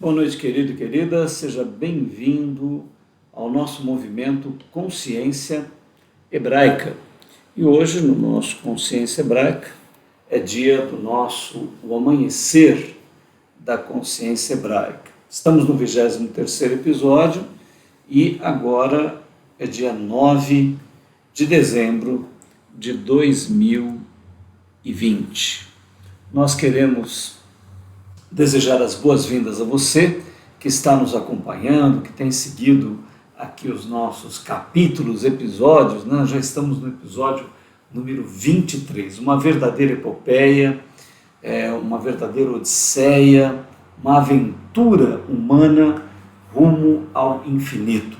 Boa noite, querido e querida. Seja bem-vindo ao nosso movimento Consciência Hebraica. E hoje, no nosso Consciência Hebraica, é dia do o amanhecer da consciência hebraica. Estamos no 23º episódio e agora é dia 9 de dezembro de 2020. Nós queremos desejar as boas-vindas a você que está nos acompanhando, que tem seguido aqui os nossos capítulos, episódios, né? Já estamos no episódio número 23, uma verdadeira epopeia, uma verdadeira odisseia, uma aventura humana rumo ao infinito.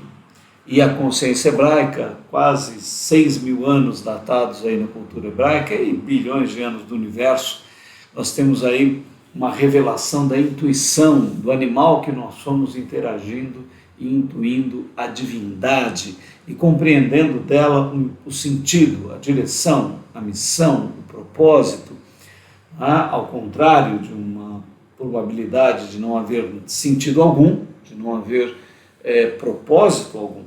E a consciência hebraica, quase 6.000 anos datados aí na cultura hebraica e bilhões de anos do universo, nós temos aí uma revelação da intuição do animal que nós somos, interagindo e intuindo a divindade e compreendendo dela o sentido, a direção, a missão, o propósito, ao contrário de uma probabilidade de não haver sentido algum, de não haver propósito algum.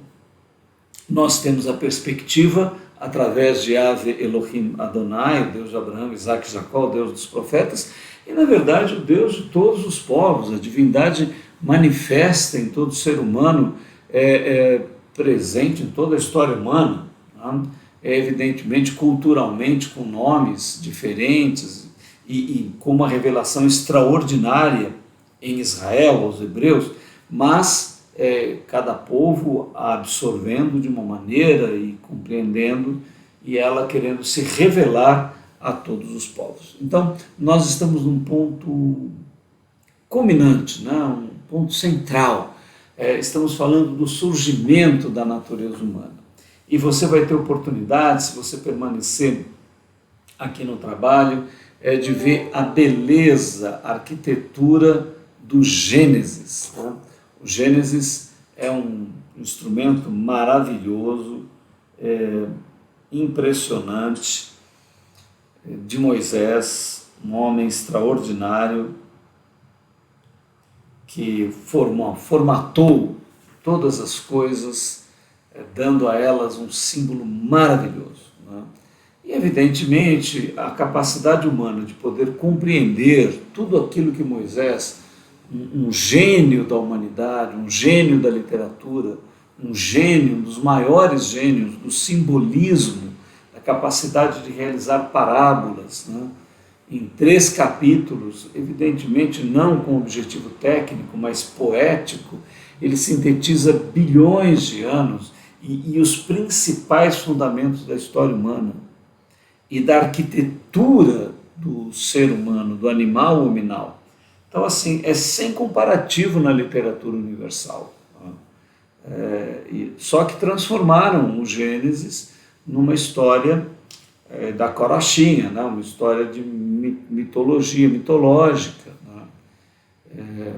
Nós temos a perspectiva através de Yahvé Elohim Adonai, o Deus de Abraão, Isaac e Jacó, o Deus dos profetas, e na verdade o Deus de todos os povos, a divindade manifesta em todo ser humano, presente em toda a história humana, tá? Evidentemente culturalmente com nomes diferentes e com uma revelação extraordinária em Israel, aos hebreus, mas cada povo a absorvendo de uma maneira e compreendendo, e ela querendo se revelar a todos os povos. Então, nós estamos num ponto culminante, né? Um ponto central. Estamos falando do surgimento da natureza humana. E você vai ter oportunidade, se você permanecer aqui no trabalho, de ver a beleza, a arquitetura do Gênesis. Né? O Gênesis é um instrumento maravilhoso, impressionante, de Moisés, um homem extraordinário que formatou todas as coisas, dando a elas um símbolo maravilhoso, né? E evidentemente a capacidade humana de poder compreender tudo aquilo que Moisés, um gênio da humanidade, um gênio da literatura, um gênio, um dos maiores gênios do simbolismo, a capacidade de realizar parábolas, né? Em 3 capítulos, evidentemente não com objetivo técnico, mas poético, ele sintetiza bilhões de anos e os principais fundamentos da história humana e da arquitetura do ser humano, do animal hominal. Então, assim, é sem comparativo na literatura universal. Só que transformaram o Gênesis numa história da carochinha, né? Uma história de mitologia, mitológica. Né?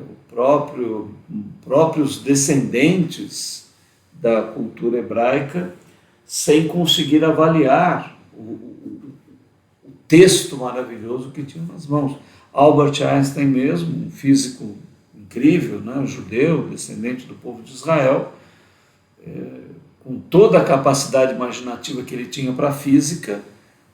Próprios descendentes da cultura hebraica, sem conseguir avaliar o texto maravilhoso que tinham nas mãos. Albert Einstein mesmo, um físico incrível, né? Judeu, descendente do povo de Israel, com toda a capacidade imaginativa que ele tinha para a física,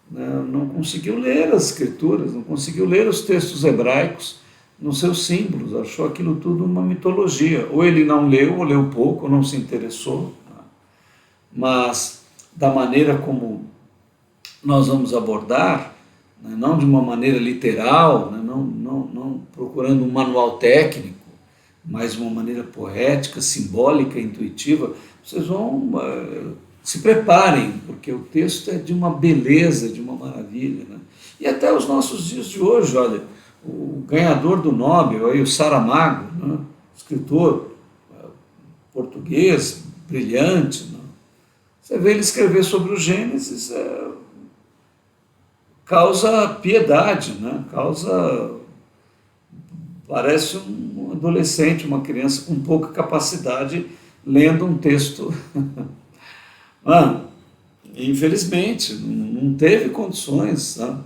não conseguiu ler as escrituras, não conseguiu ler os textos hebraicos nos seus símbolos, achou aquilo tudo uma mitologia. Ou ele não leu, ou leu pouco, ou não se interessou. Mas da maneira como nós vamos abordar, não de uma maneira literal, não procurando um manual técnico, mas de uma maneira poética, simbólica, intuitiva, vocês vão... se preparem, porque o texto é de uma beleza, de uma maravilha. Né? E até os nossos dias de hoje, olha, o ganhador do Nobel, aí, o Saramago, né? Escritor português, brilhante, né? Você vê ele escrever sobre o Gênesis, causa piedade, né? Parece um adolescente, uma criança com pouca capacidade, lendo um texto... infelizmente, não teve condições, né?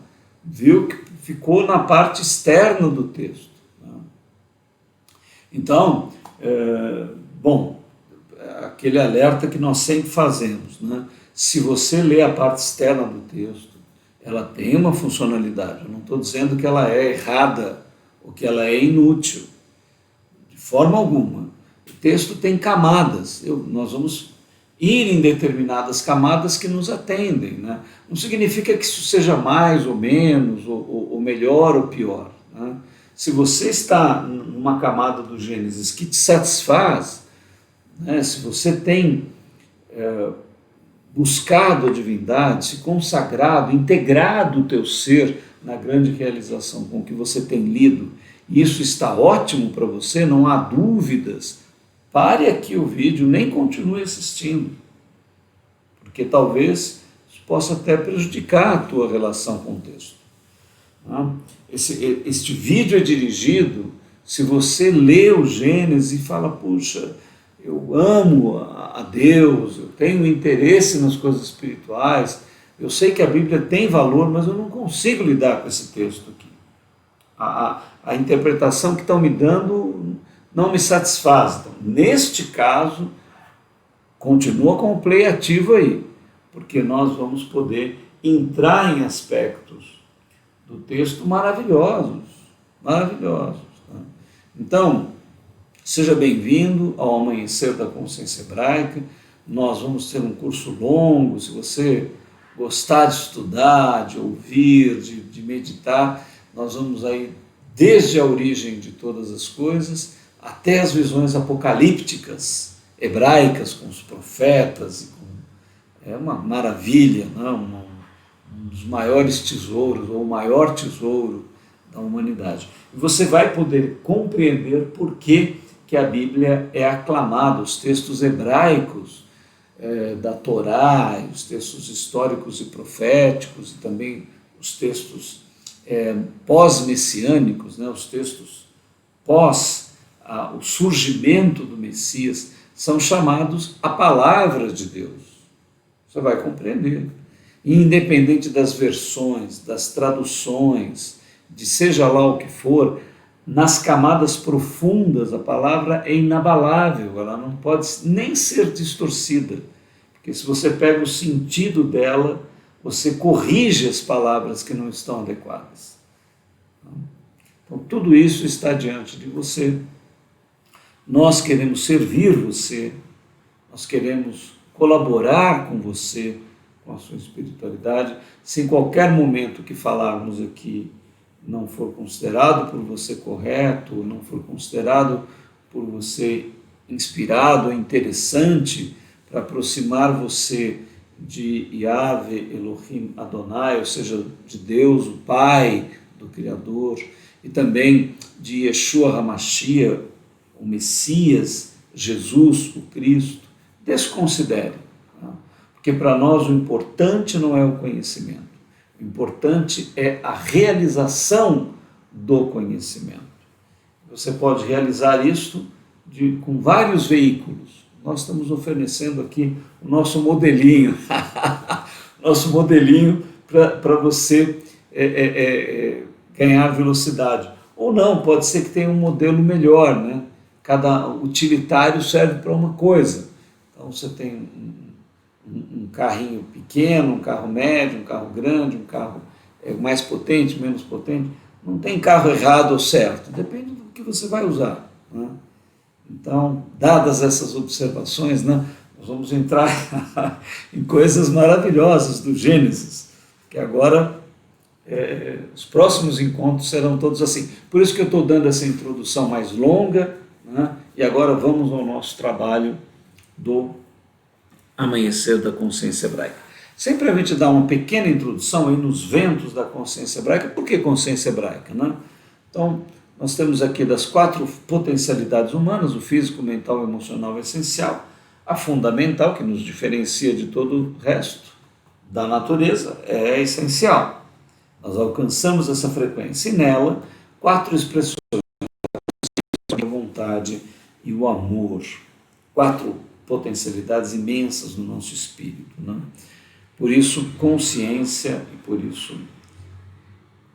Viu que ficou na parte externa do texto. Né? Então, bom, aquele alerta que nós sempre fazemos, né? Se você lê a parte externa do texto, ela tem uma funcionalidade. Eu não estou dizendo que ela é errada ou que ela é inútil, de forma alguma. O texto tem camadas. Nós vamos ir em determinadas camadas que nos atendem, né? Não significa que isso seja mais ou menos, ou melhor ou pior, né? Se você está numa camada do Gênesis que te satisfaz, né? Se você tem buscado a divindade, se consagrado, integrado o teu ser na grande realização com que você tem lido, e isso está ótimo para você, não há dúvidas, pare aqui o vídeo, nem continue assistindo, porque talvez isso possa até prejudicar a tua relação com o texto. Este vídeo é dirigido, se você lê o Gênesis e fala, puxa, eu amo a Deus, eu tenho interesse nas coisas espirituais, eu sei que a Bíblia tem valor, mas eu não consigo lidar com esse texto aqui. A interpretação que estão me dando não me satisfaz. Então, neste caso, continua com o play ativo aí, porque nós vamos poder entrar em aspectos do texto maravilhosos. Tá? Então, seja bem-vindo ao Amanhecer da Consciência Hebraica. Nós vamos ter um curso longo. Se você gostar de estudar, de ouvir, de meditar, nós vamos aí desde a origem de todas as coisas até as visões apocalípticas hebraicas com os profetas. É uma maravilha, não? Um dos maiores tesouros, ou o maior tesouro da humanidade. E você vai poder compreender por que a Bíblia é aclamada, os textos hebraicos da Torá, os textos históricos e proféticos, e também os textos pós-messiânicos, né, os textos pós o surgimento do Messias, são chamados a palavra de Deus. Você vai compreender. E independente das versões, das traduções, de seja lá o que for, nas camadas profundas a palavra é inabalável, ela não pode nem ser distorcida, porque se você pega o sentido dela, você corrige as palavras que não estão adequadas. Então tudo isso está diante de você. Nós queremos servir você, nós queremos colaborar com você, com a sua espiritualidade. Se em qualquer momento que falarmos aqui não for considerado por você correto, não for considerado por você inspirado, interessante, para aproximar você de Yahvé, Elohim, Adonai, ou seja, de Deus, o Pai, do Criador, e também de Yeshua HaMashiach, o Messias, Jesus, o Cristo, desconsidere. Porque para nós o importante não é o conhecimento, o importante é a realização do conhecimento. Você pode realizar isto com vários veículos. Nós estamos oferecendo aqui o nosso modelinho, nosso modelinho para você ganhar velocidade. Ou não, pode ser que tenha um modelo melhor, né? Cada utilitário serve para uma coisa. Então você tem um carrinho pequeno, um carro médio, um carro grande, um carro mais potente, menos potente. Não tem carro errado ou certo, depende do que você vai usar, né? Então, dadas essas observações, né, nós vamos entrar em coisas maravilhosas do Gênesis, que agora os próximos encontros serão todos assim. Por isso que eu estou dando essa introdução mais longa, né, e agora vamos ao nosso trabalho do Amanhecer da Consciência Hebraica. Sempre a gente dá uma pequena introdução aí nos ventos da consciência hebraica. Por que consciência hebraica, né? Então, nós temos aqui das 4 potencialidades humanas, o físico, mental, emocional e essencial, a fundamental, que nos diferencia de todo o resto da natureza, é essencial. Nós alcançamos essa frequência e nela 4 expressões, a vontade e o amor, 4 potencialidades imensas no nosso espírito, né? Por isso, consciência e por isso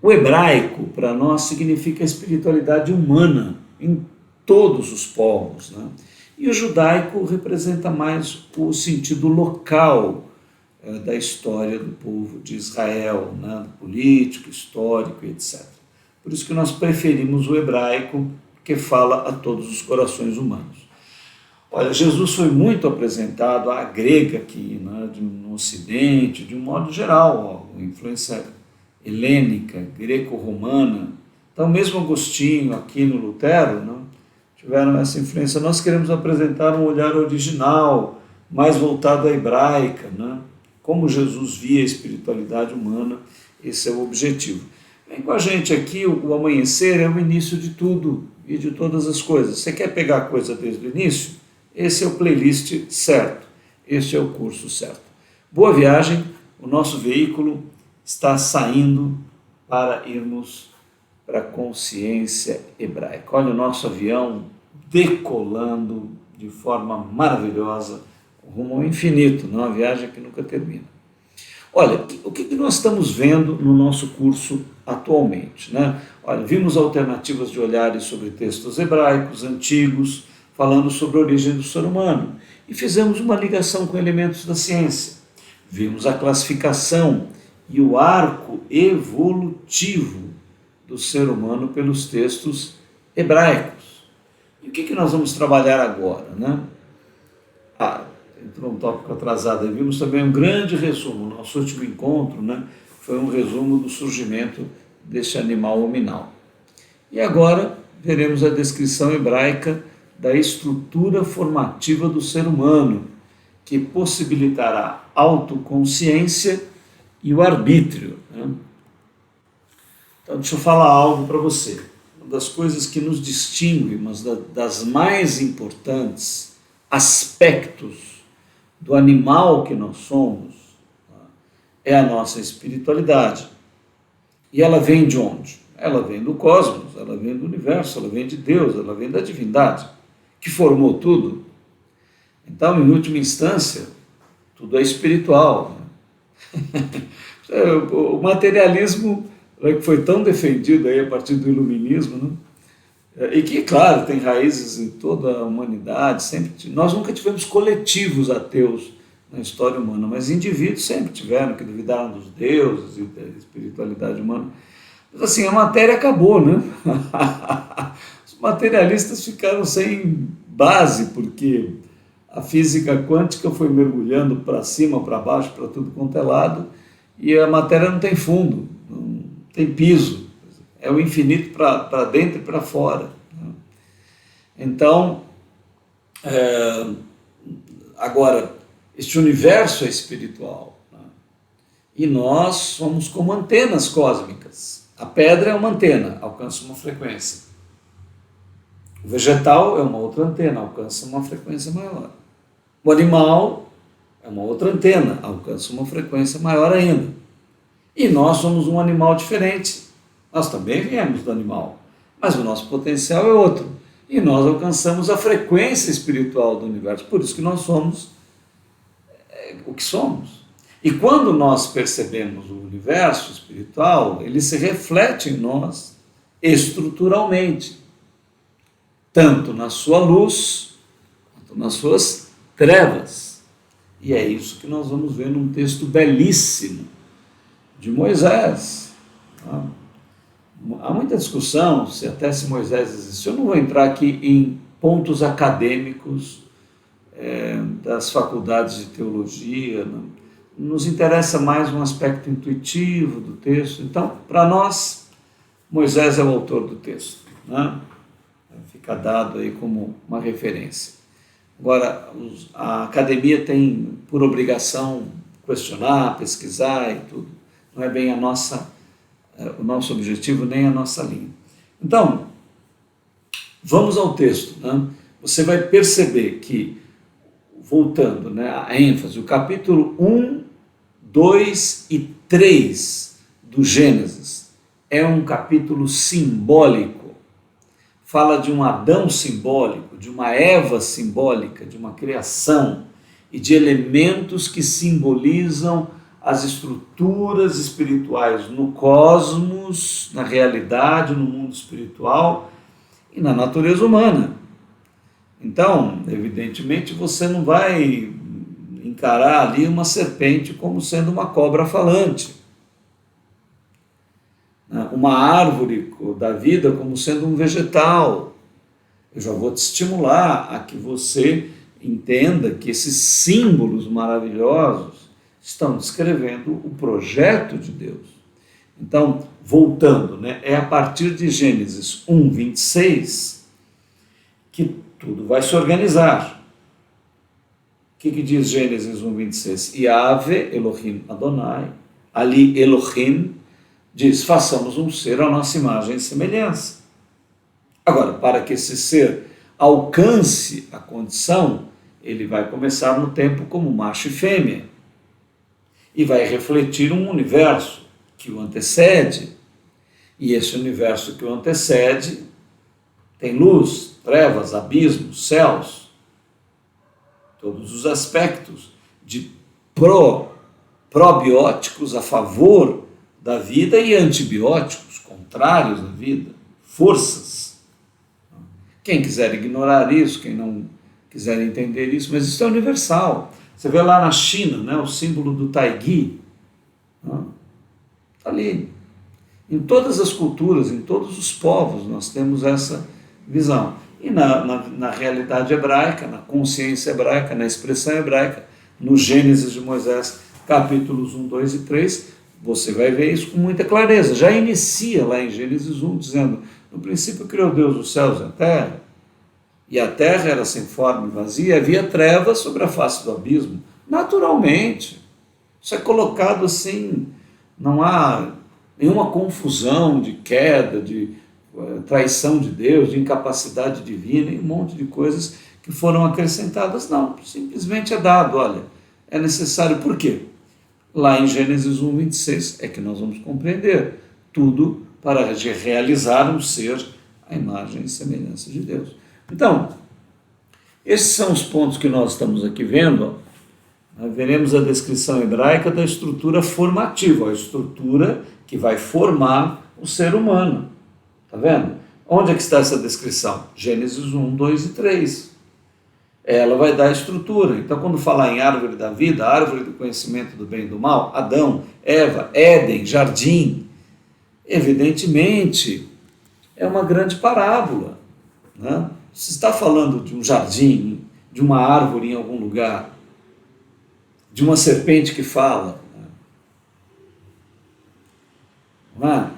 o hebraico, para nós, significa espiritualidade humana, em todos os povos, né? E o judaico representa mais o sentido local da história do povo de Israel, né? Político, histórico, etc. Por isso que nós preferimos o hebraico, que fala a todos os corações humanos. Olha, Jesus foi muito apresentado à grega aqui, né, no Ocidente, de um modo geral, ó, influência helênica, greco-romana. Então, mesmo Agostinho, aqui no Lutero, né, tiveram essa influência. Nós queremos apresentar um olhar original, mais voltado à hebraica, né, como Jesus via a espiritualidade humana, esse é o objetivo. Vem com a gente aqui, o amanhecer é o início de tudo e de todas as coisas. Você quer pegar a coisa desde o início? Esse é o playlist certo, este é o curso certo. Boa viagem, o nosso veículo está saindo para irmos para a consciência hebraica. Olha o nosso avião decolando de forma maravilhosa, rumo ao infinito, uma viagem que nunca termina. Olha, o que nós estamos vendo no nosso curso atualmente, né? Olha, vimos alternativas de olhares sobre textos hebraicos antigos, falando sobre a origem do ser humano, e fizemos uma ligação com elementos da ciência. Vimos a classificação e o arco evolutivo do ser humano pelos textos hebraicos. E o que nós vamos trabalhar agora, né? Entrou um tópico atrasado, vimos também um grande resumo. Nosso último encontro, né, foi um resumo do surgimento deste animal hominal. E agora veremos a descrição hebraica da estrutura formativa do ser humano, que possibilitará a autoconsciência e o arbítrio, né? Então, deixa eu falar algo para você. Uma das coisas que nos distingue, mas das mais importantes aspectos do animal que nós somos, é a nossa espiritualidade. E ela vem de onde? Ela vem do cosmos, ela vem do universo, ela vem de Deus, ela vem da divindade, que formou tudo. Então, em última instância, tudo é espiritual. O materialismo, que foi tão defendido aí a partir do iluminismo, né? E que, claro, tem raízes em toda a humanidade, sempre. Nós nunca tivemos coletivos ateus na história humana, mas indivíduos sempre tiveram, que duvidaram dos deuses e da espiritualidade humana. Mas assim, a matéria acabou, né? Os materialistas ficaram sem base, porque a física quântica foi mergulhando para cima, para baixo, para tudo quanto é lado, e a matéria não tem fundo, não tem piso. É o infinito para dentro e para fora. Então, agora, este universo é espiritual, né? E nós somos como antenas cósmicas. A pedra é uma antena, alcança uma frequência. O vegetal é uma outra antena, alcança uma frequência maior. O animal é uma outra antena, alcança uma frequência maior ainda. E nós somos um animal diferente. Nós também viemos do animal, mas o nosso potencial é outro. E nós alcançamos a frequência espiritual do universo. Por isso que nós somos o que somos. E quando nós percebemos o universo espiritual, ele se reflete em nós estruturalmente, tanto na sua luz, quanto nas suas trevas. E é isso que nós vamos ver num texto belíssimo de Moisés. Há muita discussão se até se Moisés existiu. Eu não vou entrar aqui em pontos acadêmicos das faculdades de teologia. Não. Nos interessa mais um aspecto intuitivo do texto. Então, para nós, Moisés é o autor do texto, né? Fica dado aí como uma referência. Agora, a academia tem por obrigação questionar, pesquisar e tudo. Não é bem o nosso objetivo, nem a nossa linha. Então, vamos ao texto, né? Você vai perceber que, voltando, né, a ênfase, o capítulo 1, 2 e 3 do Gênesis é um capítulo simbólico. Fala de um Adão simbólico, de uma Eva simbólica, de uma criação e de elementos que simbolizam as estruturas espirituais no cosmos, na realidade, no mundo espiritual, e na natureza humana. Então, evidentemente, você não vai encarar ali uma serpente como sendo uma cobra falante, uma árvore da vida como sendo um vegetal. Eu já vou te estimular a que você entenda que esses símbolos maravilhosos estão descrevendo o projeto de Deus. Então, voltando, é a partir de Gênesis 1, 26 que tudo vai se organizar. O que diz Gênesis 1, 26? Yahvé Elohim Adonai, ali Elohim diz, façamos um ser à nossa imagem e semelhança. Agora, para que esse ser alcance a condição, ele vai começar no tempo como macho e fêmea, e vai refletir um universo que o antecede, e esse universo que o antecede tem luz, trevas, abismos, céus, todos os aspectos de probióticos a favor da vida e antibióticos contrários à vida, forças. Quem quiser ignorar isso, quem não quiser entender isso, mas isso é universal. Você vê lá na China, o símbolo do Taigi, está ali. Em todas as culturas, em todos os povos, nós temos essa visão. E na realidade hebraica, na consciência hebraica, na expressão hebraica, no Gênesis de Moisés, capítulos 1, 2 e 3, você vai ver isso com muita clareza. Já inicia lá em Gênesis 1, dizendo, no princípio criou Deus os céus e a terra era sem forma e vazia, havia trevas sobre a face do abismo. Naturalmente, isso é colocado assim, não há nenhuma confusão de queda, de traição de Deus, de incapacidade divina e um monte de coisas que foram acrescentadas. Não, simplesmente é dado, olha, é necessário. Por quê? Lá em Gênesis 1, 26 é que nós vamos compreender tudo para realizar um ser à imagem e semelhança de Deus. Então, esses são os pontos que nós estamos aqui vendo. Veremos a descrição hebraica da estrutura formativa, a estrutura que vai formar o ser humano. Está vendo? Onde é que está essa descrição? Gênesis 1, 2 e 3. Ela vai dar a estrutura. Então, quando falar em árvore da vida, árvore do conhecimento do bem e do mal, Adão, Eva, Éden, jardim, evidentemente, é uma grande parábola. Se está falando de um jardim, de uma árvore em algum lugar, de uma serpente que fala, não é?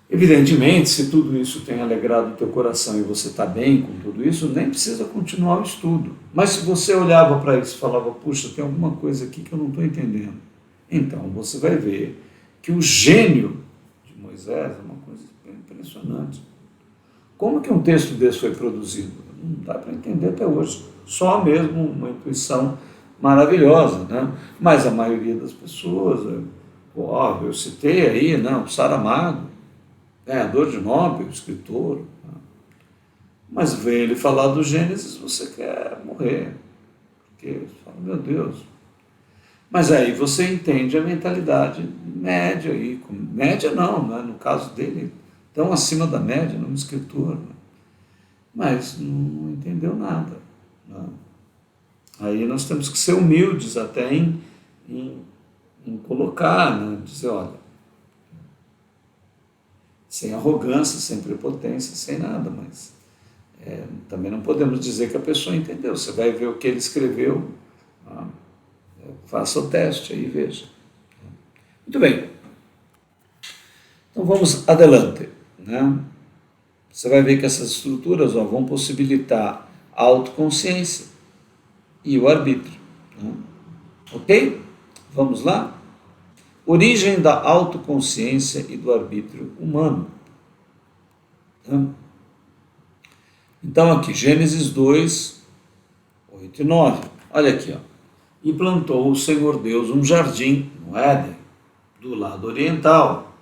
Evidentemente, se tudo isso tem alegrado o teu coração e você está bem com tudo isso, nem precisa continuar o estudo. Mas se você olhava para isso e falava, puxa, tem alguma coisa aqui que eu não estou entendendo, então você vai ver que o gênio de Moisés é uma coisa impressionante. Como que um texto desse foi produzido? Não dá para entender até hoje. Só mesmo uma intuição maravilhosa, Mas a maioria das pessoas, eu citei aí, o Saramago, ganhador de Nobel, escritor, mas vê ele falar do Gênesis, você quer morrer, porque você fala, meu Deus. Mas aí você entende a mentalidade média, média não, no caso dele, tão acima da média, um escritor, mas não entendeu nada. Aí nós temos que ser humildes até em colocar, dizer, olha, sem arrogância, sem prepotência, sem nada, mas também não podemos dizer que a pessoa entendeu. Você vai ver o que ele escreveu, faça o teste aí e veja. Muito bem. Então vamos adelante. Você vai ver que essas estruturas vão possibilitar a autoconsciência e o arbítrio. Ok? Vamos lá? Origem da autoconsciência e do arbítrio humano. Então aqui, Gênesis 2, 8 e 9. Olha aqui, E plantou o Senhor Deus um jardim no Éden, do lado oriental,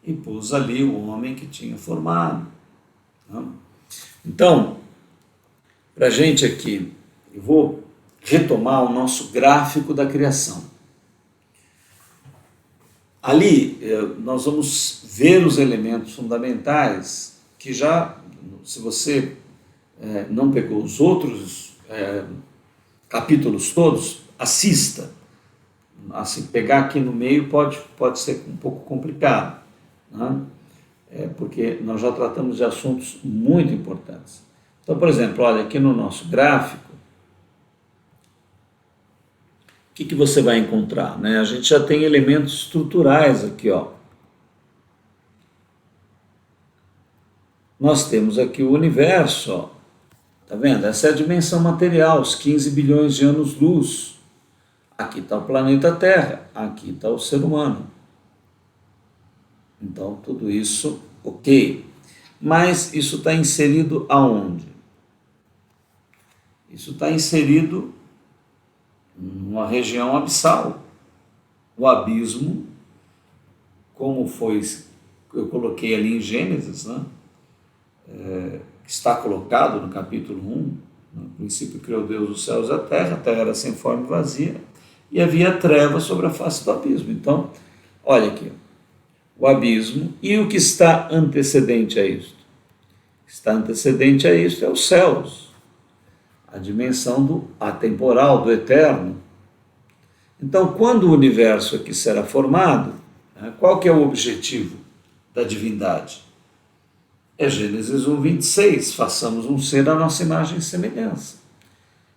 e pôs ali o homem que tinha formado. Então, para a gente aqui, eu vou retomar o nosso gráfico da criação. Ali nós vamos ver os elementos fundamentais que já, se você não pegou os outros capítulos todos, assista. Assim, pegar aqui no meio pode ser um pouco complicado, né? Porque nós já tratamos de assuntos muito importantes. Então, por exemplo, olha aqui no nosso gráfico, o que você vai encontrar, né? A gente já tem elementos estruturais aqui, ó. Nós temos aqui o universo, ó. Tá vendo? Essa é a dimensão material, os 15 bilhões de anos-luz. Aqui está o planeta Terra, aqui está o ser humano. Então, tudo isso, ok. Mas isso está inserido aonde? Isso está inserido numa região abissal. O abismo, como foi, eu coloquei ali em Gênesis, né? Está colocado no capítulo 1, no princípio criou Deus os céus e a terra era sem forma e vazia, e havia trevas sobre a face do abismo. Então, olha aqui, o abismo, e o que está antecedente a isto? O que está antecedente a isto é os céus, a dimensão do atemporal, do eterno. Então, quando o universo aqui será formado, qual que é o objetivo da divindade? É Gênesis 1, 26, façamos um ser à nossa imagem e semelhança.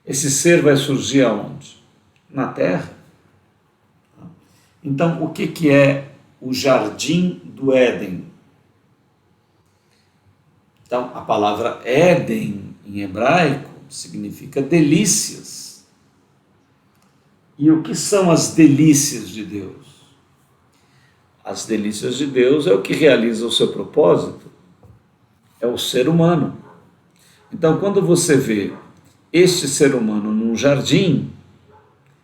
Esse ser vai surgir aonde? Na Terra. Então, o que é o jardim do Éden? Então, a palavra Éden, em hebraico, significa delícias. E o que são as delícias de Deus? As delícias de Deus é o que realiza o seu propósito. É o ser humano. Então, quando você vê este ser humano num jardim,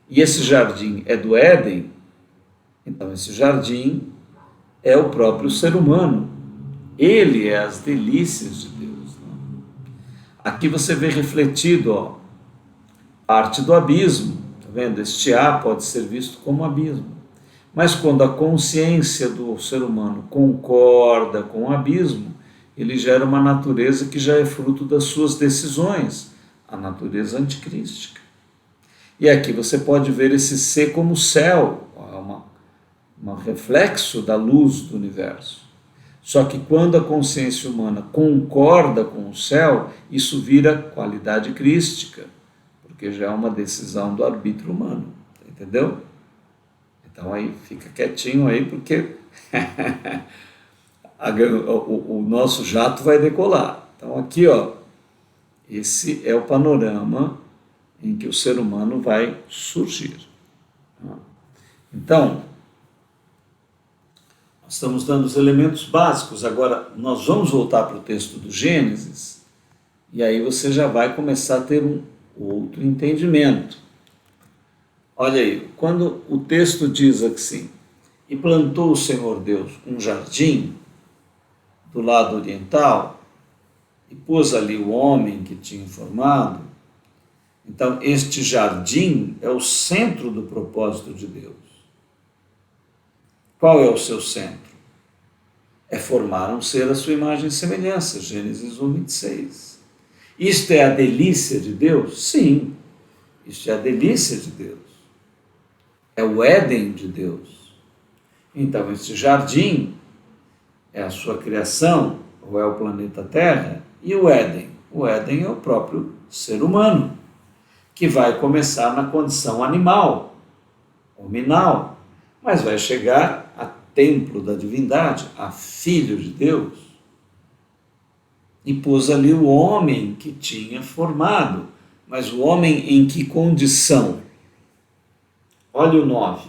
e esse jardim é do Éden, então esse jardim é o próprio ser humano. Ele é as delícias de Deus. Aqui você vê refletido, ó, parte do abismo. Tá vendo? Este A pode ser visto como abismo. Mas quando a consciência do ser humano concorda com o abismo, ele gera uma natureza que já é fruto das suas decisões, a natureza anticrística. E aqui você pode ver esse ser como céu, um reflexo da luz do universo. Só que quando a consciência humana concorda com o céu, isso vira qualidade crística, porque já é uma decisão do arbítrio humano, entendeu? Então aí fica quietinho aí, porque o nosso jato vai decolar. Então aqui, ó, esse é o panorama em que o ser humano vai surgir. Então, nós estamos dando os elementos básicos. Agora, nós vamos voltar para o texto do Gênesis, e aí você já vai começar a ter um outro entendimento. Olha aí, quando o texto diz assim, e plantou o Senhor Deus um jardim do lado oriental, e pôs ali o homem que tinha formado. Então, este jardim é o centro do propósito de Deus. Qual é o seu centro? É formar um ser à sua imagem e semelhança, Gênesis 1, 26. Isto é a delícia de Deus? Sim, isto é a delícia de Deus. É o Éden de Deus. Então, este jardim é a sua criação, ou é o planeta Terra, e o Éden? O Éden é o próprio ser humano, que vai começar na condição animal, hominal, mas vai chegar a templo da divindade, a filho de Deus, e pôs ali o homem que tinha formado, mas o homem em que condição? Olha o 9.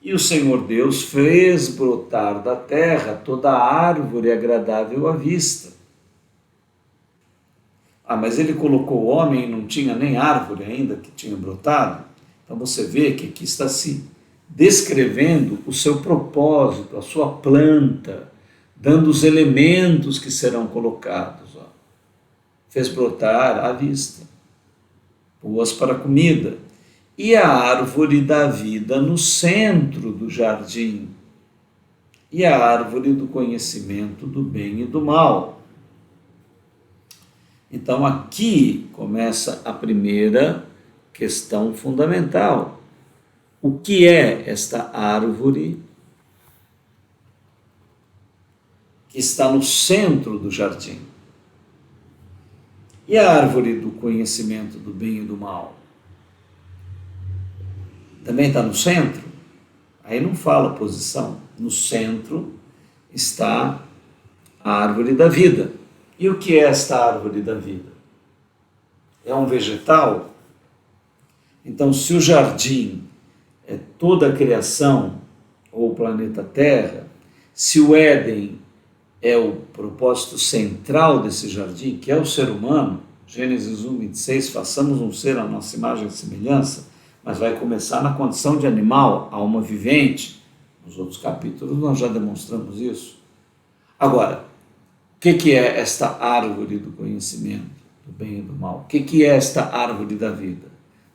E o Senhor Deus fez brotar da terra toda árvore agradável à vista. Mas ele colocou o homem e não tinha nem árvore ainda que tinha brotado? Então você vê que aqui está se descrevendo o seu propósito, a sua planta, dando os elementos que serão colocados. Fez brotar à vista, boas para a comida, e a árvore da vida no centro do jardim, e a árvore do conhecimento do bem e do mal. Então aqui começa a primeira questão fundamental. O que é esta árvore que está no centro do jardim? E a árvore do conhecimento do bem e do mal? Também está no centro? Aí não fala posição. No centro está a árvore da vida. E o que é esta árvore da vida? É um vegetal? Então, se o jardim é toda a criação, ou o planeta Terra, se o Éden é o propósito central desse jardim, que é o ser humano, Gênesis 1, 26, façamos um ser à nossa imagem e semelhança, mas vai começar na condição de animal, alma vivente. Nos outros capítulos nós já demonstramos isso. Agora, o que é esta árvore do conhecimento, do bem e do mal? O que é esta árvore da vida?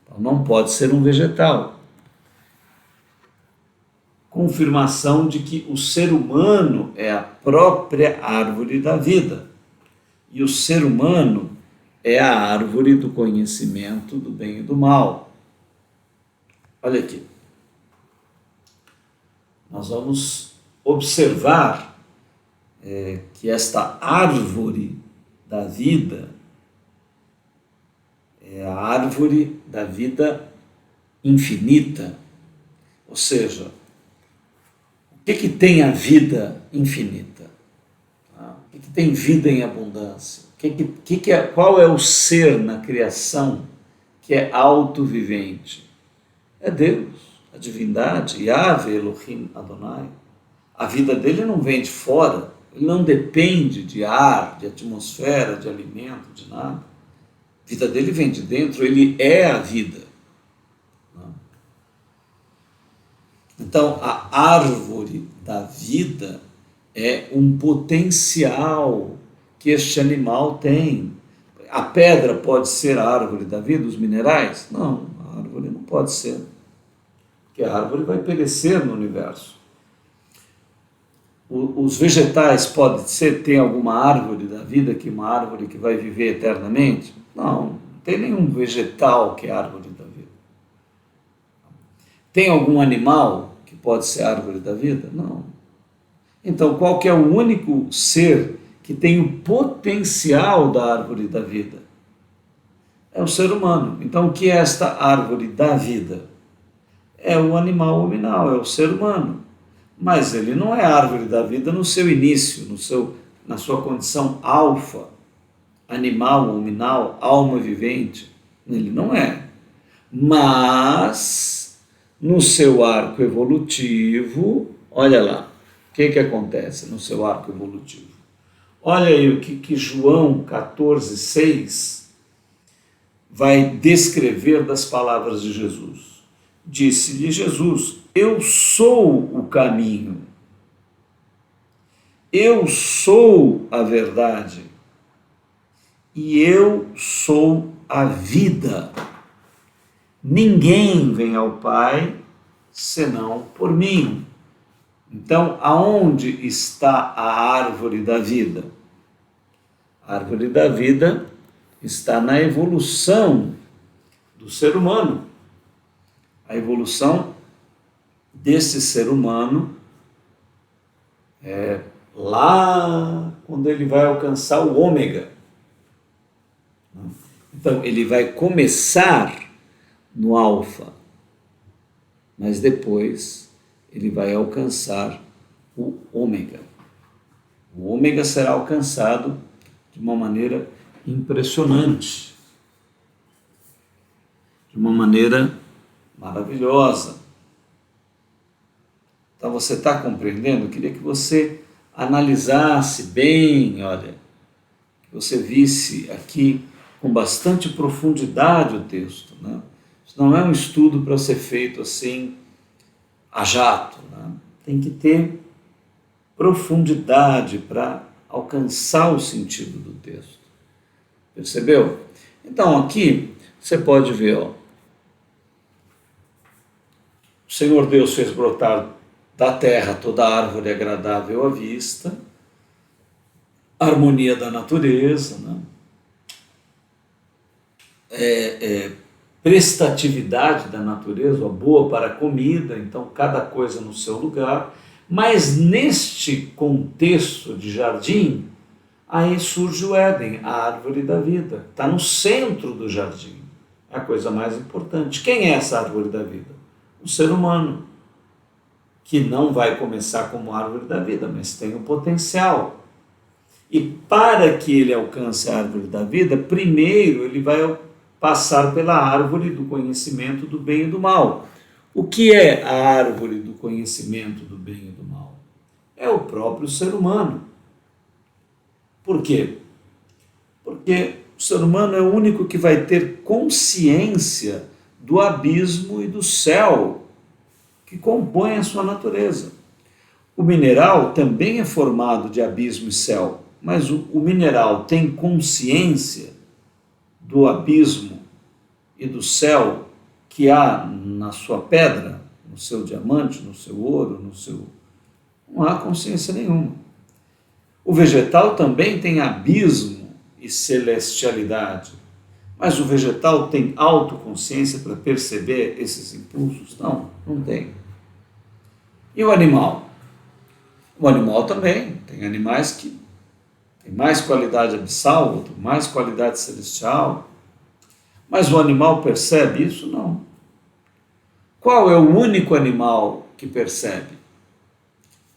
Então, não pode ser um vegetal. Confirmação de que o ser humano é a própria árvore da vida. E o ser humano é a árvore do conhecimento do bem e do mal. Olha aqui. Nós vamos observar que esta árvore da vida é a árvore da vida infinita. Ou seja, o que tem a vida infinita? O que tem vida em abundância? Qual é o ser na criação que é autovivente? É Deus, a divindade, Yahvé, Elohim, Adonai. A vida dele não vem de fora, ele não depende de ar, de atmosfera, de alimento, de nada. A vida dele vem de dentro, ele é a vida. Então, a árvore da vida é um potencial que este animal tem. A pedra pode ser a árvore da vida, os minerais? Não, a árvore não pode ser. Porque a árvore vai perecer no universo. Os vegetais podem ser, tem alguma árvore da vida, que uma árvore que vai viver eternamente? Não tem nenhum vegetal que é árvore da vida. Tem algum animal que pode ser árvore da vida? Não. Então, qual que é o único ser que tem o potencial da árvore da vida? É o ser humano. Então, o que é esta árvore da vida? É o animal hominal, é o ser humano. Mas ele não é árvore da vida no seu início, na sua condição alfa, animal, hominal, alma vivente. Ele não é. Mas, no seu arco evolutivo, olha lá, o que acontece no seu arco evolutivo? Olha aí o que João 14,6 vai descrever das palavras de Jesus. Disse-lhe Jesus: eu sou o caminho, eu sou a verdade e eu sou a vida. Ninguém vem ao Pai senão por mim. Então, aonde está a árvore da vida? A árvore da vida está na evolução do ser humano. A evolução desse ser humano é lá quando ele vai alcançar o ômega. Então, ele vai começar no alfa, mas depois ele vai alcançar o ômega. O ômega será alcançado de uma maneira impressionante, de uma maneira maravilhosa. Então você está compreendendo? Eu queria que você analisasse bem, olha, que você visse aqui com bastante profundidade o texto, né? Isso não é um estudo para ser feito assim a jato, né? Tem que ter profundidade para alcançar o sentido do texto. Percebeu? Então aqui você pode ver, ó, o Senhor Deus fez brotar da terra toda árvore agradável à vista, a harmonia da natureza, né? prestatividade da natureza, boa para a comida, então cada coisa no seu lugar, mas neste contexto de jardim, aí surge o Éden, a árvore da vida, está no centro do jardim, é a coisa mais importante. Quem é essa árvore da vida? O ser humano, que não vai começar como árvore da vida, mas tem o potencial. E para que ele alcance a árvore da vida, primeiro ele vai passar pela árvore do conhecimento do bem e do mal. O que é a árvore do conhecimento do bem e do mal? É o próprio ser humano. Por quê? Porque o ser humano é o único que vai ter consciência do abismo e do céu que compõem a sua natureza. O mineral também é formado de abismo e céu, mas o mineral tem consciência do abismo e do céu que há na sua pedra, no seu diamante, no seu ouro, no seu... Não há consciência nenhuma. O vegetal também tem abismo e celestialidade, mas o vegetal tem autoconsciência para perceber esses impulsos? Não, não tem. E o animal? O animal também, tem animais que têm mais qualidade abissal, outro mais qualidade celestial, mas o animal percebe isso? Não. Qual é o único animal que percebe?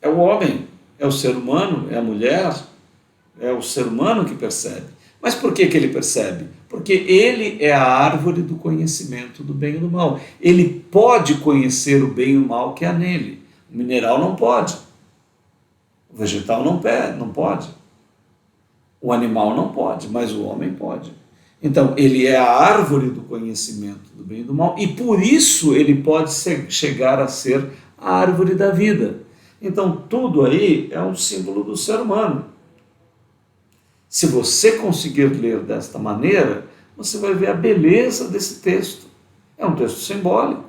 É o homem, é o ser humano, é a mulher, é o ser humano que percebe. Mas por que ele percebe? Porque ele é a árvore do conhecimento do bem e do mal. Ele pode conhecer o bem e o mal que há nele. O mineral não pode. O vegetal não pode. O animal não pode, mas o homem pode. Então, ele é a árvore do conhecimento do bem e do mal, e por isso ele pode chegar a ser a árvore da vida. Então, tudo aí é um símbolo do ser humano. Se você conseguir ler desta maneira, você vai ver a beleza desse texto. É um texto simbólico.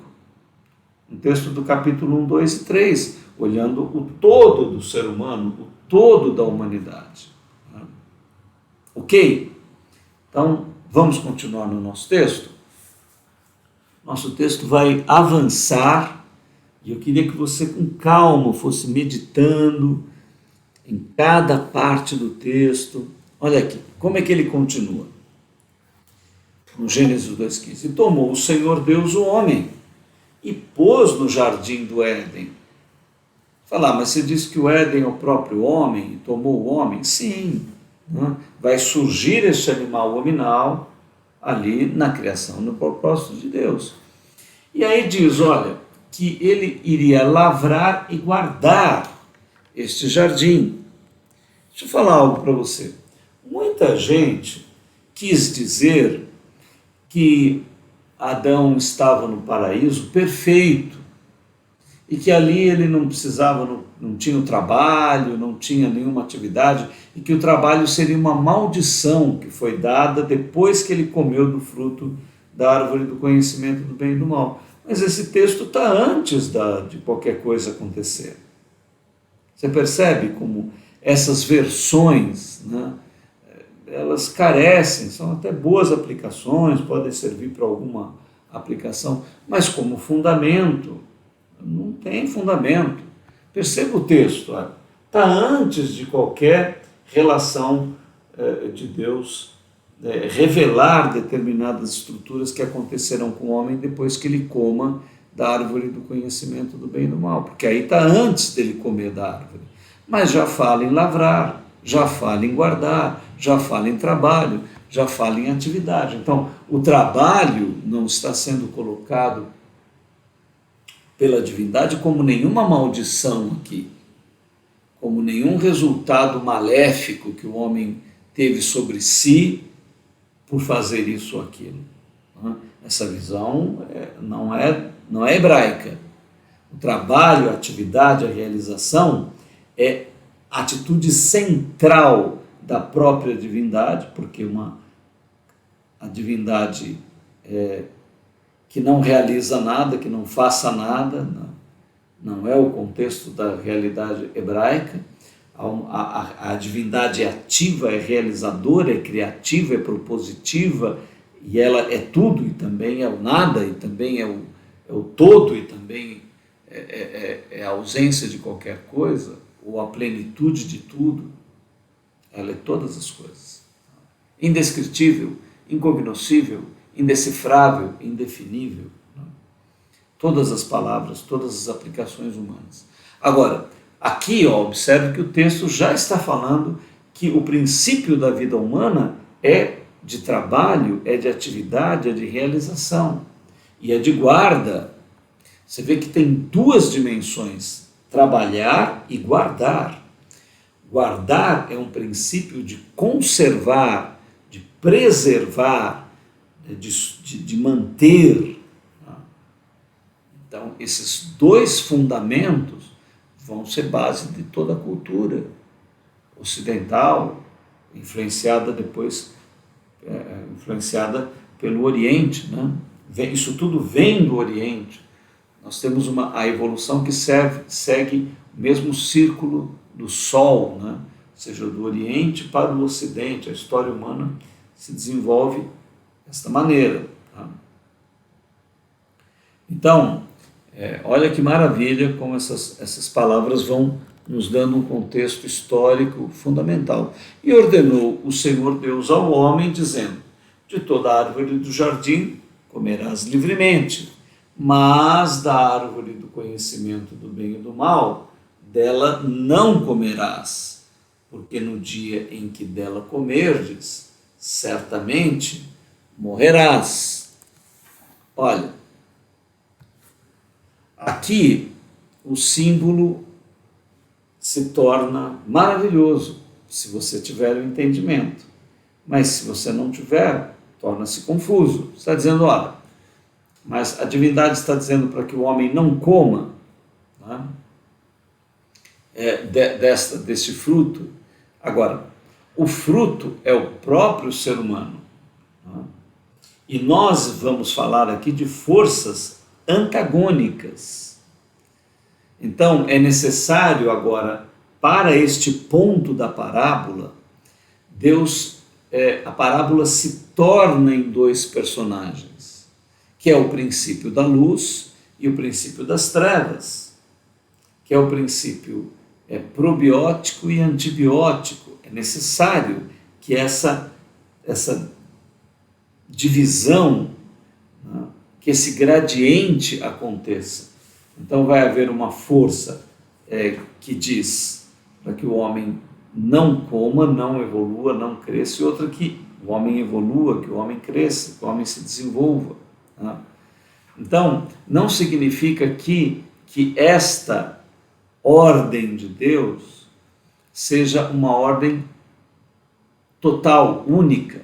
Um texto do capítulo 1, 2 e 3, olhando o todo do ser humano, o todo da humanidade. Ok? Então, vamos continuar no nosso texto? Nosso texto vai avançar e eu queria que você, com calma, fosse meditando em cada parte do texto. Olha aqui, como é que ele continua? No Gênesis 2,15. E tomou o Senhor Deus o homem e pôs no jardim do Éden. Falar, mas você diz que o Éden é o próprio homem e tomou o homem? Sim. Vai surgir este animal hominal ali na criação, no propósito de Deus. E aí diz, olha, que ele iria lavrar e guardar este jardim. Deixa eu falar algo para você. Muita gente quis dizer que Adão estava no paraíso perfeito e que ali ele não precisava, não tinha o trabalho, não tinha nenhuma atividade, e que o trabalho seria uma maldição que foi dada depois que ele comeu do fruto da árvore do conhecimento do bem e do mal. Mas esse texto está antes de qualquer coisa acontecer. Você percebe como essas versões, né, elas carecem, são até boas aplicações, podem servir para alguma aplicação, mas como fundamento, não tem fundamento. Perceba o texto, está antes de qualquer relação de Deus revelar determinadas estruturas que acontecerão com o homem depois que ele coma da árvore do conhecimento do bem e do mal, porque aí está antes dele comer da árvore. Mas já fala em lavrar, já fala em guardar, já fala em trabalho, já fala em atividade. Então, o trabalho não está sendo colocado pela divindade como nenhuma maldição aqui, como nenhum resultado maléfico que o homem teve sobre si por fazer isso ou aquilo. Essa visão não é hebraica. O trabalho, a atividade, a realização é atitude central da própria divindade, porque a divindade que não realiza nada, que não faça nada, não é o contexto da realidade hebraica. A divindade é ativa, é realizadora, é criativa, é propositiva, e ela é tudo, e também é o nada, e também é o todo, e também é a ausência de qualquer coisa, ou a plenitude de tudo, ela é todas as coisas. Indescritível, incognoscível, indecifrável, indefinível. Todas as palavras, todas as aplicações humanas. Agora, aqui, observe que o texto já está falando que o princípio da vida humana é de trabalho, é de atividade, é de realização e é de guarda. Você vê que tem duas dimensões, trabalhar e guardar. Guardar é um princípio de conservar, de preservar, de manter. Então, esses dois fundamentos vão ser base de toda a cultura ocidental, influenciada depois, influenciada pelo Oriente, né? Isso tudo vem do Oriente. Nós temos a evolução que segue o mesmo círculo do Sol, né? Ou seja, do Oriente para o Ocidente. A história humana se desenvolve desta maneira. Tá? Então, olha que maravilha como essas palavras vão nos dando um contexto histórico fundamental. E ordenou o Senhor Deus ao homem, dizendo: de toda árvore do jardim comerás livremente, mas da árvore do conhecimento do bem e do mal, dela não comerás, porque no dia em que dela comerdes, certamente morrerás. Olha, aqui o símbolo se torna maravilhoso se você tiver o entendimento, mas se você não tiver, torna-se confuso. Está dizendo, olha, mas a divindade está dizendo para que o homem não coma, né, deste fruto. Agora, o fruto é o próprio ser humano, né, e nós vamos falar aqui de forças antagônicas. Então, é necessário agora, para este ponto da parábola, a parábola se torna em dois personagens, que é o princípio da luz e o princípio das trevas, que é o princípio probiótico e antibiótico. É necessário que essa divisão, né, que esse gradiente aconteça. Então vai haver uma força que diz para que o homem não coma, não evolua, não cresça, e outra que o homem evolua, que o homem cresça, que o homem se desenvolva. Né? Então, não significa que esta ordem de Deus seja uma ordem total, única.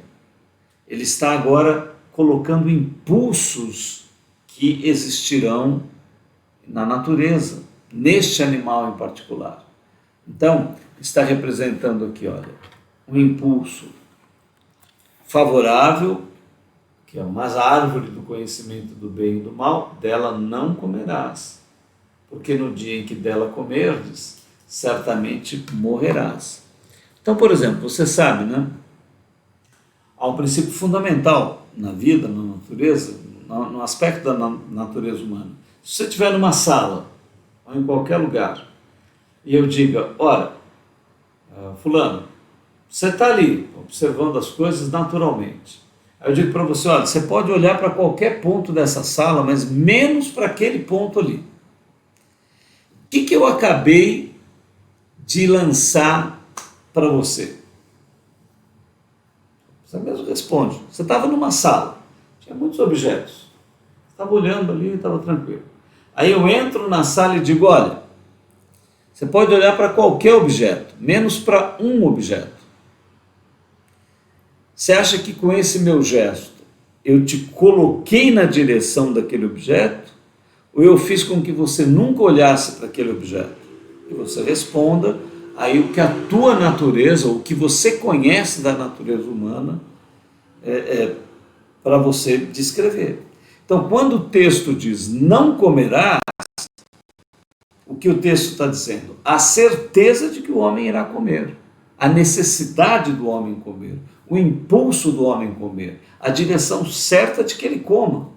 Ele está agora colocando impulsos que existirão na natureza, neste animal em particular. Então, está representando aqui, olha, um impulso favorável, que é uma árvore do conhecimento do bem e do mal, dela não comerás, porque no dia em que dela comerdes, certamente morrerás. Então, por exemplo, você sabe, né? Há um princípio fundamental na vida, na natureza, no aspecto da natureza humana. Se você estiver numa sala, ou em qualquer lugar, e eu diga, olha, fulano, você está ali observando as coisas naturalmente. Aí eu digo para você, olha, você pode olhar para qualquer ponto dessa sala, mas menos para aquele ponto ali. O que eu acabei de lançar para você? Você mesmo responde. Você estava numa sala, tinha muitos objetos. Estava olhando ali e estava tranquilo. Aí eu entro na sala e digo, olha, você pode olhar para qualquer objeto, menos para um objeto. Você acha que com esse meu gesto eu te coloquei na direção daquele objeto ou eu fiz com que você nunca olhasse para aquele objeto? E você responda aí o que a tua natureza, o que você conhece da natureza humana para você descrever. Então, quando o texto diz não comerás, o que o texto está dizendo? A certeza de que o homem irá comer, a necessidade do homem comer, o impulso do homem comer, a direção certa de que ele coma.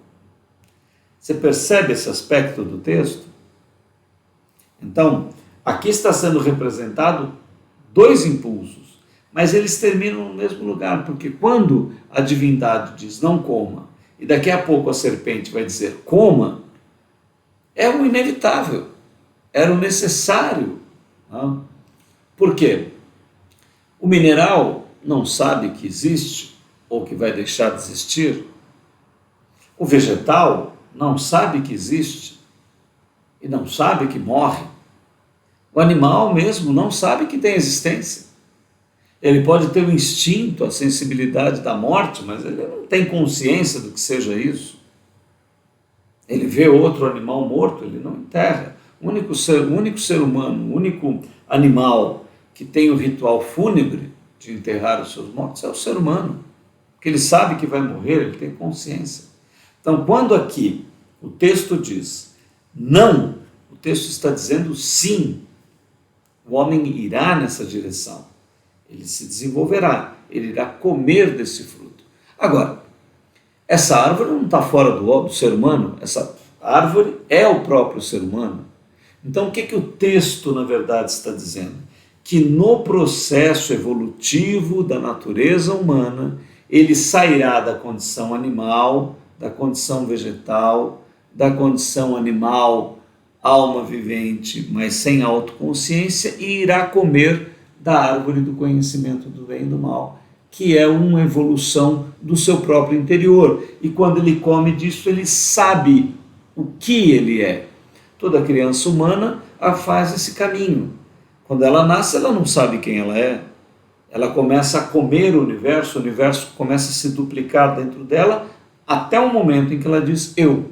Você percebe esse aspecto do texto? Então, aqui está sendo representado dois impulsos, mas eles terminam no mesmo lugar, porque quando a divindade diz não coma, e daqui a pouco a serpente vai dizer coma, é o inevitável, era o necessário. Não? Por quê? O mineral não sabe que existe ou que vai deixar de existir. O vegetal não sabe que existe e não sabe que morre. O animal mesmo não sabe que tem existência. Ele pode ter o instinto, a sensibilidade da morte, mas ele não tem consciência do que seja isso. Ele vê outro animal morto, ele não enterra. O único ser humano, o único animal que tem o ritual fúnebre de enterrar os seus mortos é o ser humano, porque ele sabe que vai morrer, ele tem consciência. Então, quando aqui o texto diz não, o texto está dizendo sim. O homem irá nessa direção, ele se desenvolverá, ele irá comer desse fruto. Agora, essa árvore não está fora do ser humano, essa árvore é o próprio ser humano. Então, o que o texto, na verdade, está dizendo? Que no processo evolutivo da natureza humana, ele sairá da condição animal, da condição vegetal, da condição animal, alma vivente, mas sem autoconsciência, e irá comer da árvore do conhecimento do bem e do mal, que é uma evolução do seu próprio interior. E quando ele come disso, ele sabe o que ele é. Toda criança humana faz esse caminho. Quando ela nasce, ela não sabe quem ela é. Ela começa a comer o universo começa a se duplicar dentro dela, até o momento em que ela diz eu.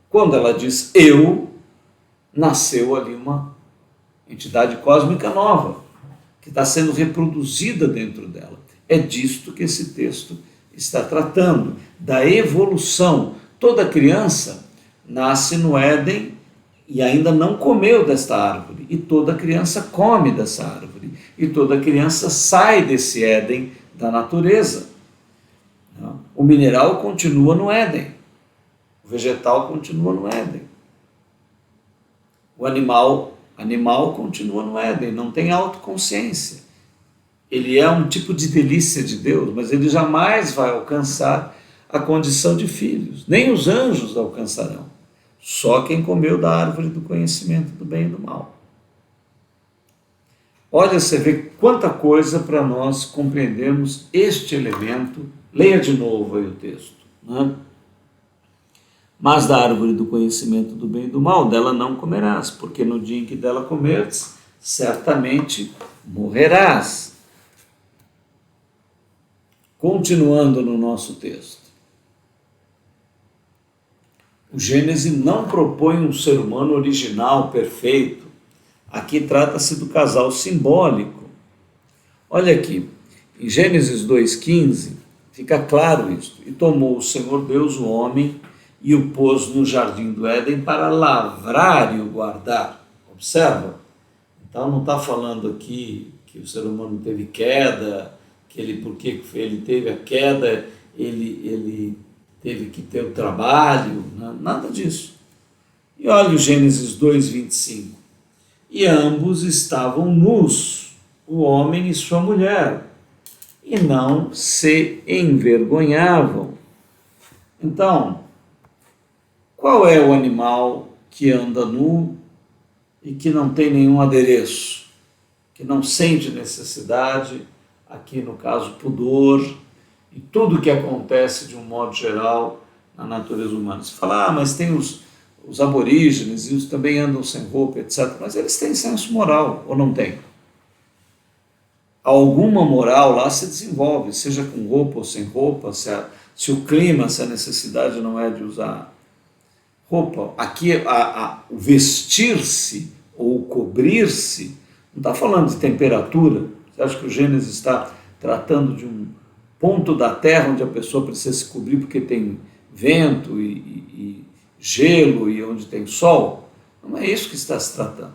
Quando ela diz eu, nasceu ali uma entidade cósmica nova, que está sendo reproduzida dentro dela. É disto que esse texto está tratando, da evolução. Toda criança nasce no Éden e ainda não comeu desta árvore, e toda criança come dessa árvore, e toda criança sai desse Éden da natureza. O mineral continua no Éden, o vegetal continua no Éden, o animal continua no Éden, não tem autoconsciência. Ele é um tipo de delícia de Deus, mas ele jamais vai alcançar a condição de filhos, nem os anjos alcançarão. Só quem comeu da árvore do conhecimento do bem e do mal. Olha, você vê quanta coisa para nós compreendermos este elemento. Leia de novo aí o texto. Né? Mas da árvore do conhecimento do bem e do mal, dela não comerás, porque no dia em que dela comerdes, certamente morrerás. Continuando no nosso texto. O Gênesis não propõe um ser humano original, perfeito. Aqui trata-se do casal simbólico. Olha aqui, em Gênesis 2,15, fica claro isso. E tomou o Senhor Deus o homem e o pôs no jardim do Éden para lavrar e o guardar. Observa? Então não está falando aqui que o ser humano teve queda, porque ele teve a queda, ele teve que ter o trabalho, nada disso. E olha o Gênesis 2,25. E ambos estavam nus, o homem e sua mulher, e não se envergonhavam. Então, qual é o animal que anda nu e que não tem nenhum adereço, que não sente necessidade, aqui no caso pudor, e tudo que acontece de um modo geral na natureza humana? Você fala, mas tem os aborígenes, e os também andam sem roupa, etc. Mas eles têm senso moral, ou não têm? Alguma moral lá se desenvolve, seja com roupa ou sem roupa, se o clima, se a necessidade não é de usar roupa. Aqui o vestir-se ou o cobrir-se, não está falando de temperatura. Você acha que o Gênesis está tratando de um ponto da terra onde a pessoa precisa se cobrir porque tem vento e gelo e onde tem sol? Não é isso que está se tratando.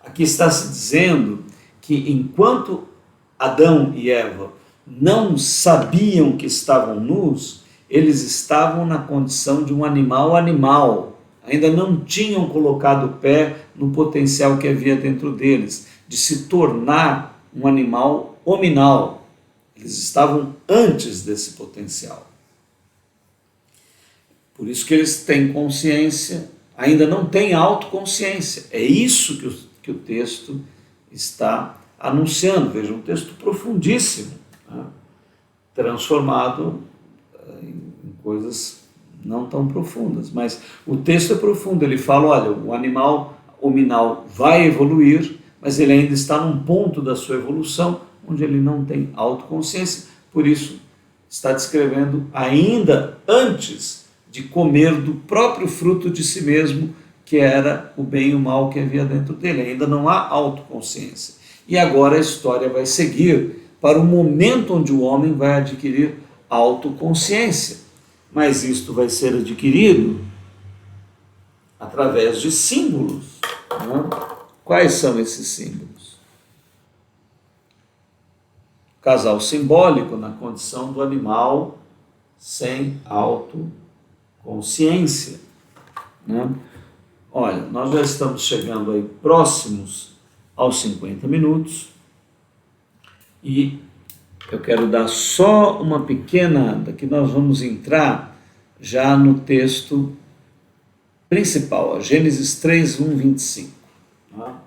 Aqui está se dizendo que enquanto Adão e Eva não sabiam que estavam nus, eles estavam na condição de um animal, ainda não tinham colocado o pé no potencial que havia dentro deles, de se tornar um animal hominal. Eles estavam antes desse potencial. Por isso que eles têm consciência, ainda não têm autoconsciência. É isso que o texto está anunciando. Veja, um texto profundíssimo, né? Transformado em coisas não tão profundas. Mas o texto é profundo, ele fala, olha, o animal hominal vai evoluir, mas ele ainda está num ponto da sua evolução onde ele não tem autoconsciência, por isso está descrevendo ainda antes de comer do próprio fruto de si mesmo, que era o bem e o mal que havia dentro dele. Ainda não há autoconsciência. E agora a história vai seguir para o momento onde o homem vai adquirir autoconsciência. Mas isto vai ser adquirido através de símbolos, né? Quais são esses símbolos? Casal simbólico na condição do animal sem autoconsciência, né? Olha, nós já estamos chegando aí próximos aos 50 minutos e eu quero dar só uma pequena, que nós vamos entrar já no texto principal, Gênesis 3, 1, 25. Tá?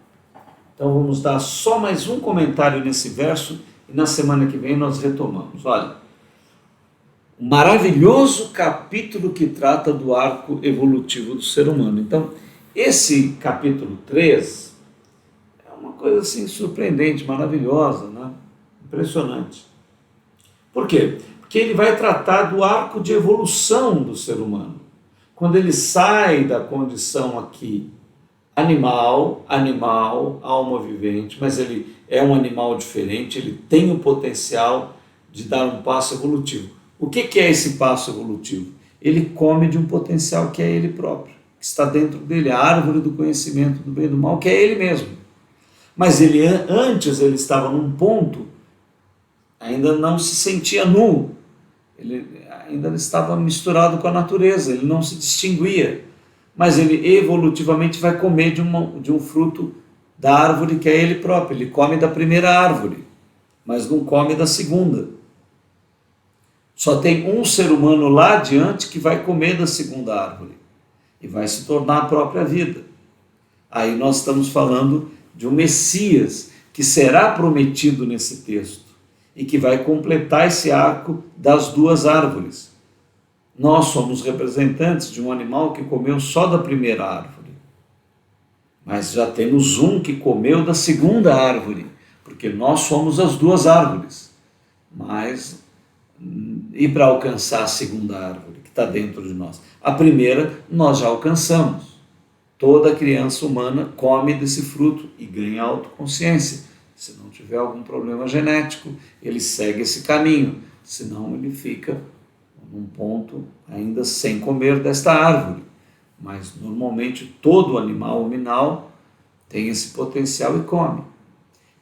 Então vamos dar só mais um comentário nesse verso e na semana que vem nós retomamos. Olha, um maravilhoso capítulo que trata do arco evolutivo do ser humano. Então, esse capítulo 3 é uma coisa assim surpreendente, maravilhosa, né? Impressionante. Por quê? Porque ele vai tratar do arco de evolução do ser humano. Quando ele sai da condição aqui animal, alma vivente, mas ele é um animal diferente, ele tem o potencial de dar um passo evolutivo. O que é esse passo evolutivo? Ele come de um potencial que é ele próprio, que está dentro dele, a árvore do conhecimento do bem e do mal, que é ele mesmo. Mas antes ele estava num ponto, ainda não se sentia nu, ele ainda estava misturado com a natureza, ele não se distinguia, mas ele evolutivamente vai comer de um fruto da árvore que é ele próprio, ele come da primeira árvore, mas não come da segunda. Só tem um ser humano lá adiante que vai comer da segunda árvore e vai se tornar a própria vida. Aí nós estamos falando de um Messias que será prometido nesse texto e que vai completar esse arco das duas árvores. Nós somos representantes de um animal que comeu só da primeira árvore, mas já temos um que comeu da segunda árvore, porque nós somos as duas árvores. Mas e para alcançar a segunda árvore que está dentro de nós? A primeira nós já alcançamos. Toda criança humana come desse fruto e ganha autoconsciência. Se não tiver algum problema genético, ele segue esse caminho, senão ele fica num ponto ainda sem comer desta árvore. Mas normalmente todo animal hominal tem esse potencial e come.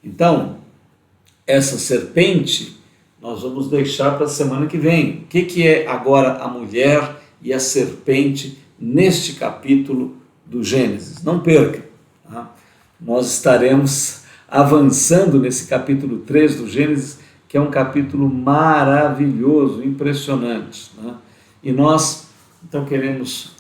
Então, essa serpente nós vamos deixar para a semana que vem. O que é agora a mulher e a serpente neste capítulo do Gênesis? Não perca, tá? Nós estaremos avançando nesse capítulo 3 do Gênesis, que é um capítulo maravilhoso, impressionante, né? E nós, então, queremos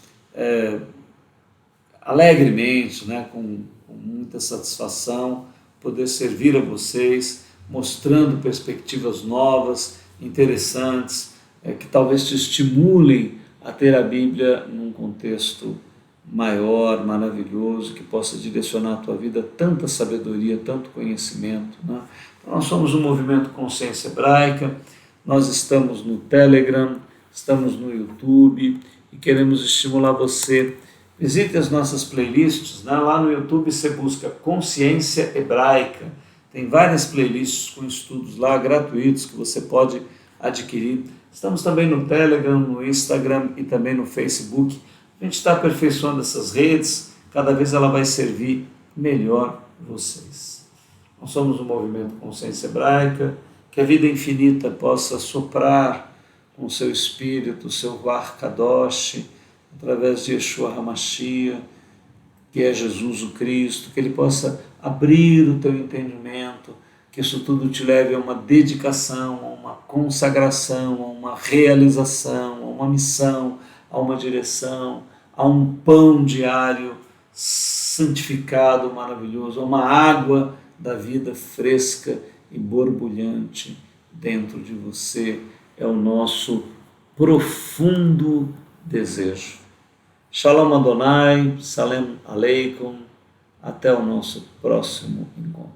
alegremente, né, com muita satisfação, poder servir a vocês, mostrando perspectivas novas, interessantes, que talvez te estimulem a ter a Bíblia num contexto maior, maravilhoso, que possa direcionar a tua vida tanta sabedoria, tanto conhecimento, né? Então, nós somos um movimento Consciência Hebraica, nós estamos no Telegram, estamos no YouTube e queremos estimular você. Visite as nossas playlists, né? Lá no YouTube você busca Consciência Hebraica, tem várias playlists com estudos lá gratuitos que você pode adquirir. Estamos também no Telegram, no Instagram e também no Facebook. A gente está aperfeiçoando essas redes, cada vez ela vai servir melhor vocês. Nós somos um movimento Consciência Hebraica, que a vida infinita possa soprar com o seu Espírito, o seu Ruach Kadosh, através de Yeshua HaMashiach, que é Jesus o Cristo, que Ele possa abrir o teu entendimento, que isso tudo te leve a uma dedicação, a uma consagração, a uma realização, a uma missão, a uma direção, a um pão diário santificado, maravilhoso, a uma água da vida fresca e borbulhante dentro de você. É o nosso profundo desejo. Shalom Adonai, Salem Aleikum, até o nosso próximo encontro.